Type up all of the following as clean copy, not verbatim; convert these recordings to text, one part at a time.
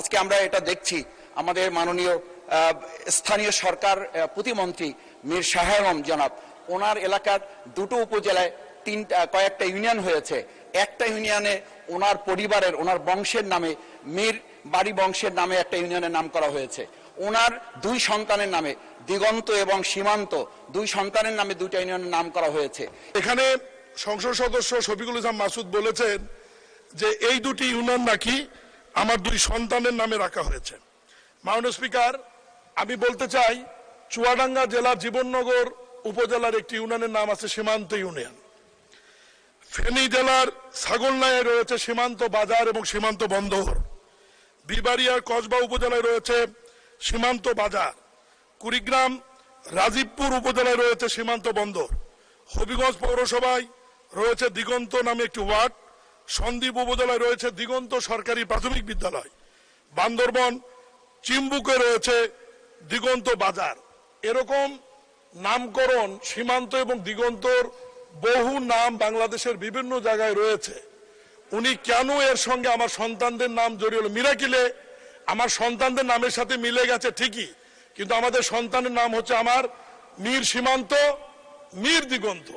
আজকে আমরা এটা দেখছি আমাদের মাননীয় স্থানীয় সরকার প্রতিমন্ত্রী মীর শাহ আলম জনাব, ওনার এলাকার দুটো উপজেলায় কয়েকটা ইউনিয়ন হয়েছে। একটা ইউনিয়নে ওনার পরিবারের, ওনার বংশের নামে, মীর বাড়ি বংশের নামে একটা ইউনিয়নের নাম করা হয়েছে। ওনার দুই সন্তানের নামে, দিগন্ত এবং সীমান্ত, দুই সন্তানের নামে দুইটা ইউনিয়নের নাম করা হয়েছে। এখানে সংসদ সদস্য শফিকুল ইসলাম মাসুদ বলেছেন যে এই দুটি ইউনিয়ন নাকি আমার দুই সন্তানের নামে রাখা হয়েছে। মাননীয় স্পিকার, আমি বলতে চাই চুয়াডাঙ্গা জেলার জীবননগর উপজেলার একটি ইউনিয়নের নাম আছে সীমান্ত ইউনিয়ন। ফেনী জেলার ছাগলনাইয়ে রয়েছে সীমান্ত বাজার এবং সীমান্ত বন্দর। বিবাড়িয়ার কসবা উপজেলায় রয়েছে সীমান্ত বাজার। কুড়িগ্রাম রাজীবপুর উপজেলায় রয়েছে সীমান্ত বন্দর। হবিগঞ্জ পৌরসভায় রয়েছে দিগন্ত নামে একটি ওয়ার্ড। সন্দ্বীপ উপজেলায় রয়েছে দিগন্ত সরকারি প্রাথমিক বিদ্যালয়। বান্দরবন চিম্বুকে রয়েছে দিগন্ত বাজার। এরকম নামকরণ সীমান্ত এবং দিগন্তর বহু নাম বাংলাদেশের বিভিন্ন জায়গায় রয়েছে। উনি কেন এর সঙ্গে আমার সন্তানদের নাম জড়িয়ে হলো? মিরাকিলে আমার সন্তানদের নামের সাথে মিলে গেছে ঠিকই, কিন্তু আমাদের সন্তানের নাম হচ্ছে আমার মীর সীমান্ত, মীর দিগন্ত।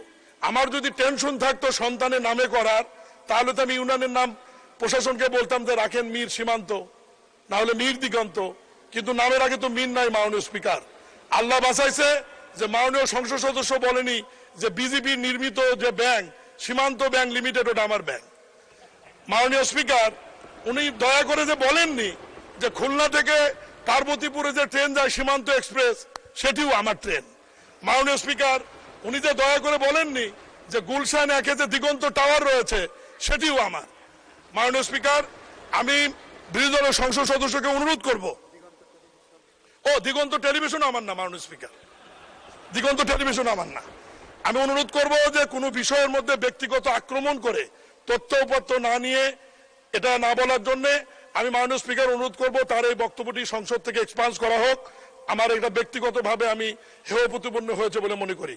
আমার যদি টেনশন থাকতো সন্তানের নামে করার, তাহলে তো আমি ইউনিয়নের নাম প্রশাসনকে বলতাম যে রাখেন মীর সীমান্ত, না হলে মীর দিগন্ত, কিন্তু নামের আগে তো মীর নাই। মাননীয় স্পিকার, আল্লাহ বাঁচাইছে যে মাননীয় সংসদ সদস্য বলেনি যে বিজেপি নির্মিত যে ব্যাংক সীমান্ত ব্যাংক লিমিটেড ওটা আমার ব্যাংক। মাননীয় স্পিকার, উনি দয়া করে যে বলেননি যে খুলনা থেকে পার্বতীপুরে যে ট্রেন যায় সীমান্ত এক্সপ্রেস, সেটিও আমার ট্রেন। মাননীয় স্পিকার, উনি যে দয়া করে বলেননি যে গুলশান একে যে দিগন্ত টাওয়ার রয়েছে, সেটিও আমার। মাননীয় স্পিকার, আমি বিরোধী দলের সংসদ সদস্যকে অনুরোধ করব, দিগন্ত টেলিভিশন আমার না। মাননীয় স্পিকার, দিগন্ত টেলিভিশন আমার না। আমি অনুরোধ করব যে কোনো বিষয়ের মধ্যে ব্যক্তিগত আক্রমণ করে তথ্যপত্র না নিয়ে এটা না বলার জন্য আমি মাননীয় স্পিকার অনুরোধ করব তার এই বক্তব্যটি সংসদ থেকে এক্সপান্স করা হোক। আমার এটা ব্যক্তিগতভাবে আমি হেয় প্রতিপন্ন হয়েছে বলে মনে করি।